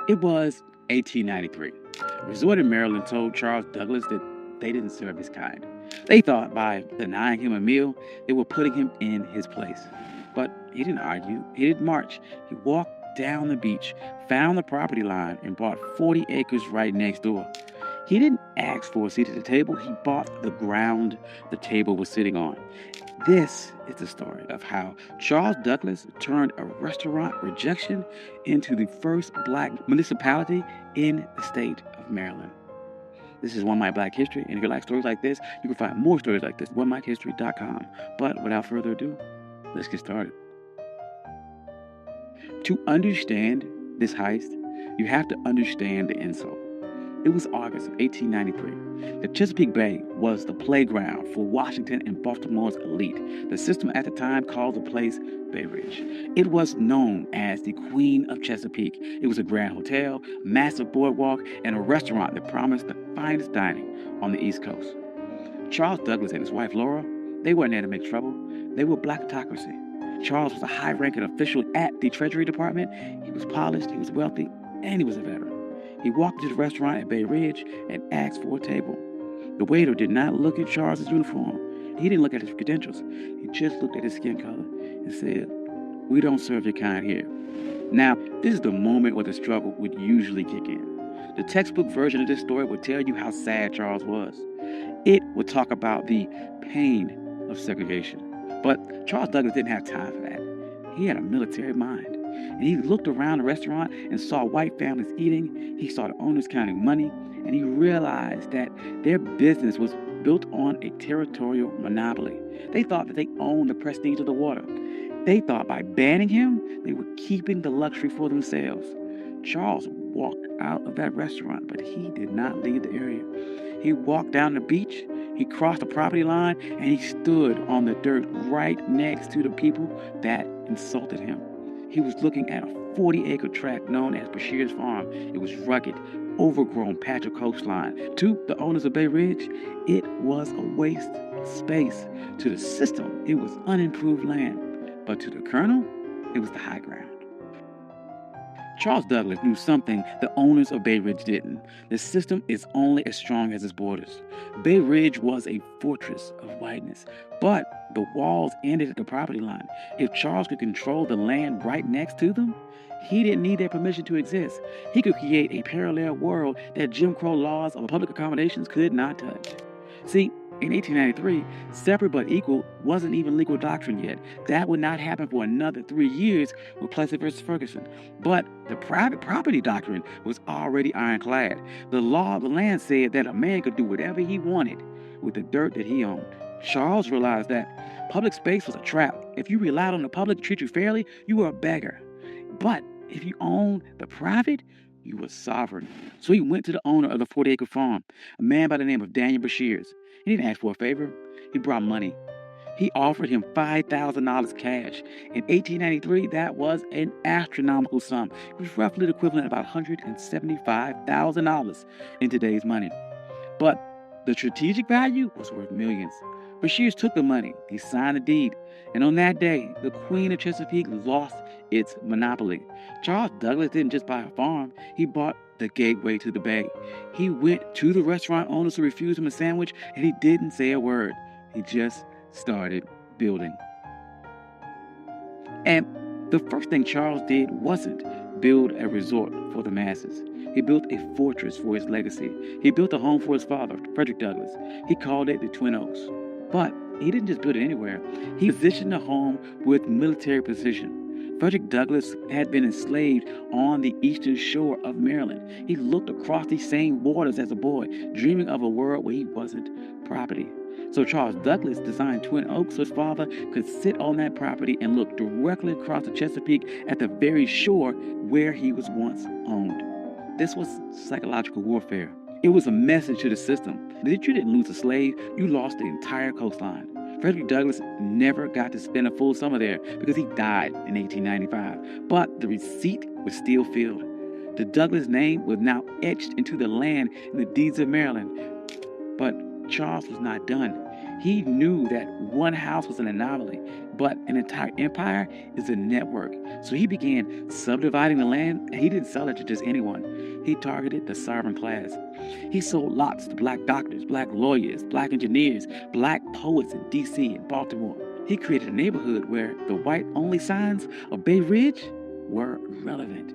It was 1893. A resort in Maryland told Charles Douglas that they didn't serve his kind. They thought by denying him a meal, they were putting him in his place. But he didn't argue. He didn't march. He walked down the beach, found the property line, and bought 40 acres right next door. He didn't ask for a seat at the table. He bought the ground the table was sitting on. This is the story of how Charles Douglas turned a restaurant rejection into the first black municipality in the state of Maryland. This is One Mike Black History, and if you like stories like this, you can find more stories like this at onemikehistory.com. But without further ado, let's get started. To understand this heist, you have to understand the insult. It was August of 1893. The Chesapeake Bay was the playground for Washington and Baltimore's elite. The system at the time called the place Bay Ridge. It was known as the Queen of Chesapeake. It was a grand hotel, massive boardwalk, and a restaurant that promised the finest dining on the East Coast. Charles Douglas and his wife Laura, they weren't there to make trouble. They were black-ocracy. Charles was a high-ranking official at the Treasury Department. He was polished, he was wealthy, and he was a veteran. He walked into the restaurant at Bay Ridge and asked for a table. The waiter did not look at Charles's uniform. He didn't look at his credentials. He just looked at his skin color and said, "We don't serve your kind here." Now, this is the moment where the struggle would usually kick in. The textbook version of this story would tell you how sad Charles was. It would talk about the pain of segregation. But Charles Douglas didn't have time for that. He had a military mind. And he looked around the restaurant and saw white families eating. He saw the owners counting money. And he realized that their business was built on a territorial monopoly. They thought that they owned the prestige of the water. They thought by banning him, they were keeping the luxury for themselves. Charles walked out of that restaurant, but he did not leave the area. He walked down the beach, he crossed the property line, and he stood on the dirt right next to the people that insulted him. He was looking at a 40-acre tract known as Bashir's Farm. It was rugged, overgrown patch of coastline. To the owners of Bay Ridge, it was a waste of space. To the system, it was unimproved land. But to the Colonel, it was the high ground. Charles Douglas knew something the owners of Bay Ridge didn't. The system is only as strong as its borders. Bay Ridge was a fortress of whiteness, but the walls ended at the property line. If Charles could control the land right next to them, he didn't need their permission to exist. He could create a parallel world that Jim Crow laws of public accommodations could not touch. See, in 1893, separate but equal wasn't even legal doctrine yet. That would not happen for another 3 years with Plessy versus Ferguson. But the private property doctrine was already ironclad. The law of the land said that a man could do whatever he wanted with the dirt that he owned. Charles realized that public space was a trap. If you relied on the public to treat you fairly, you were a beggar. But if you owned the private, you were sovereign. So he went to the owner of the 40-acre farm, a man by the name of Daniel Bashirs. He didn't ask for a favor. He brought money. He offered him $5,000 cash. In 1893, that was an astronomical sum. It was roughly the equivalent of about $175,000 in today's money. But the strategic value was worth millions. Bashirs took the money. He signed the deed. And on that day, the Queen of Chesapeake lost its monopoly. Charles Douglas didn't just buy a farm. He bought the gateway to the bay. He went to the restaurant owners who refused him a sandwich, and he didn't say a word. He just started building. And the first thing Charles did wasn't build a resort for the masses. He built a fortress for his legacy. He built a home for his father, Frederick Douglass. He called it the Twin Oaks. But he didn't just build it anywhere. He positioned the home with military precision. Frederick Douglass had been enslaved on the eastern shore of Maryland. He looked across these same waters as a boy, dreaming of a world where he wasn't property. So Charles Douglas designed Twin Oaks so his father could sit on that property and look directly across the Chesapeake at the very shore where he was once owned. This was psychological warfare. It was a message to the system that you didn't lose a slave, you lost the entire coastline. Frederick Douglass never got to spend a full summer there because he died in 1895. But the receipt was still filled. The Douglass name was now etched into the land in the deeds of Maryland. But Charles was not done. He knew that one house was an anomaly. But an entire empire is a network. So he began subdividing the land, and he didn't sell it to just anyone. He targeted the sovereign class. He sold lots to black doctors, black lawyers, black engineers, black poets in D.C. and Baltimore. He created a neighborhood where the white-only signs of Bay Ridge were relevant.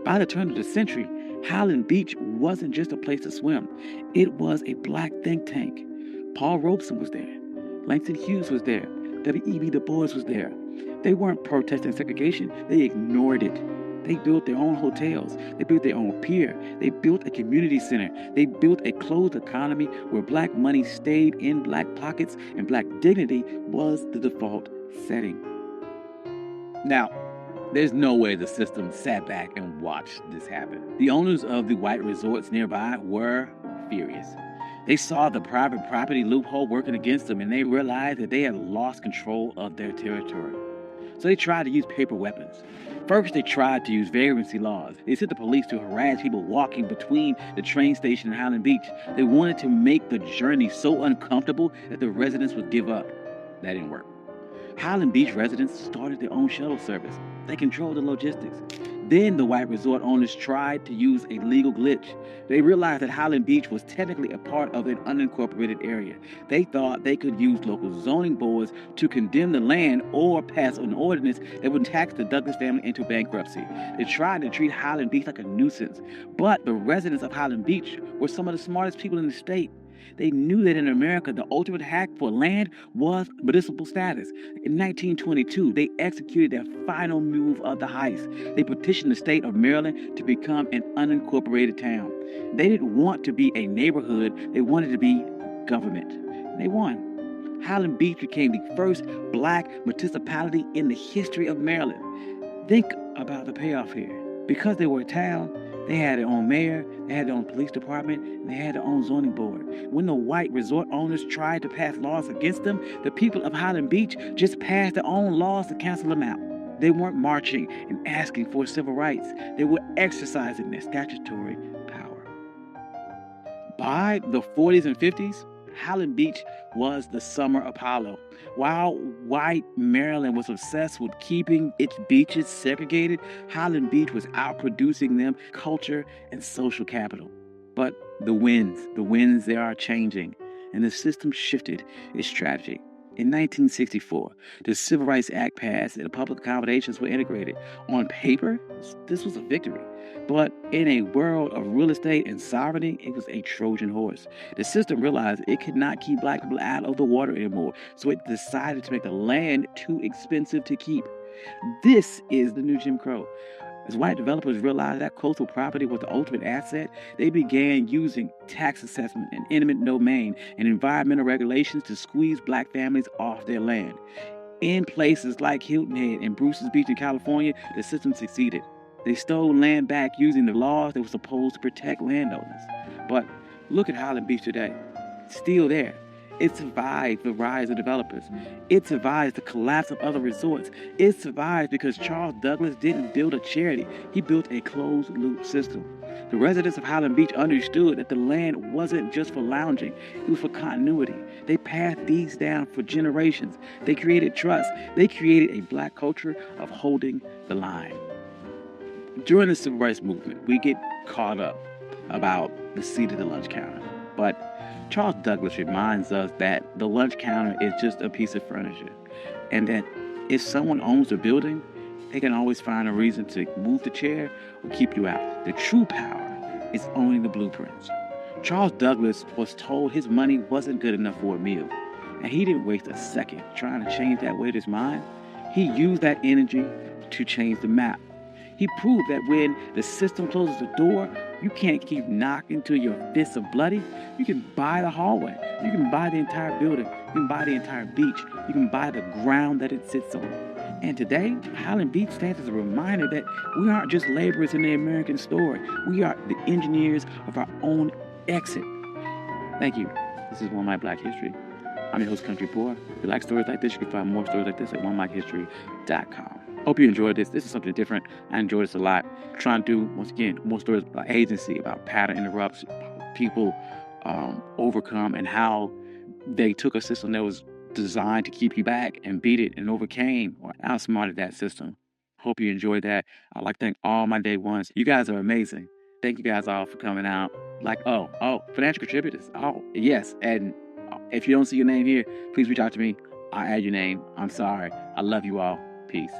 By the turn of the century, Highland Beach wasn't just a place to swim. It was a black think tank. Paul Robeson was there. Langston Hughes was there. W.E.B. Du Bois was there. They weren't protesting segregation. They ignored it. They built their own hotels. They built their own pier. They built a community center. They built a closed economy where black money stayed in black pockets and black dignity was the default setting. Now, there's no way the system sat back and watched this happen. The owners of the white resorts nearby were furious. They saw the private property loophole working against them, and they realized that they had lost control of their territory. So they tried to use paper weapons. First, they tried to use vagrancy laws. They sent the police to harass people walking between the train station and Highland Beach. They wanted to make the journey so uncomfortable that the residents would give up. That didn't work. Highland Beach residents started their own shuttle service. They controlled the logistics. Then the white resort owners tried to use a legal glitch. They realized that Highland Beach was technically a part of an unincorporated area. They thought they could use local zoning boards to condemn the land or pass an ordinance that would tax the Douglass family into bankruptcy. They tried to treat Highland Beach like a nuisance. But the residents of Highland Beach were some of the smartest people in the state. They knew that in America, the ultimate hack for land was municipal status. In 1922, they executed their final move of the heist. They petitioned the state of Maryland to become an unincorporated town. They didn't want to be a neighborhood. They wanted to be government. They won. Highland Beach became the first black municipality in the history of Maryland. Think about the payoff here. Because they were a town, they had their own mayor, they had their own police department, and they had their own zoning board. When the white resort owners tried to pass laws against them, the people of Highland Beach just passed their own laws to cancel them out. They weren't marching and asking for civil rights. They were exercising their statutory power. By the 40s and 50s, Highland Beach was the summer Apollo. While white Maryland was obsessed with keeping its beaches segregated, Highland Beach was outproducing them culture and social capital. But the winds, they are changing, and the system shifted its strategy. In 1964, the Civil Rights Act passed and the public accommodations were integrated. On paper, this was a victory. But in a world of real estate and sovereignty, it was a Trojan horse. The system realized it could not keep black people out of the water anymore, so it decided to make the land too expensive to keep. This is the new Jim Crow. As white developers realized that coastal property was the ultimate asset, they began using tax assessment and eminent domain and environmental regulations to squeeze black families off their land. In places like Hilton Head and Bruce's Beach in California, the system succeeded. They stole land back using the laws that were supposed to protect landowners. But look at Highland Beach today. It's still there. It survived the rise of developers. It survived the collapse of other resorts. It survived because Charles Douglass didn't build a charity. He built a closed-loop system. The residents of Highland Beach understood that the land wasn't just for lounging. It was for continuity. They passed these down for generations. They created trust. They created a black culture of holding the line. During the Civil Rights Movement, we get caught up about the seat of the lunch counter. But Charles Douglass reminds us that the lunch counter is just a piece of furniture, and that if someone owns a building, they can always find a reason to move the chair or keep you out. The true power is owning the blueprints. Charles Douglass was told his money wasn't good enough for a meal, and he didn't waste a second trying to change that waiter's mind. He used that energy to change the map. He proved that when the system closes the door, you can't keep knocking till your fists are bloody. You can buy the hallway. You can buy the entire building. You can buy the entire beach. You can buy the ground that it sits on. And today, Highland Beach stands as a reminder that we aren't just laborers in the American story. We are the engineers of our own exit. Thank you. This is One Mike Black History. I'm your host, Country Poor. If you like stories like this, you can find more stories like this at onemikehistory.com. Hope you enjoyed this. This is something different. I enjoyed this a lot. Trying to do, once again, more stories about agency, about pattern interrupts, people overcome, and how they took a system that was designed to keep you back and beat it and overcame or outsmarted that system. Hope you enjoyed that. I'd like to thank all my day ones. You guys are amazing. Thank you guys all for coming out. Like, financial contributors. Oh, yes. And if you don't see your name here, please reach out to me. I'll add your name. I'm sorry. I love you all. Peace.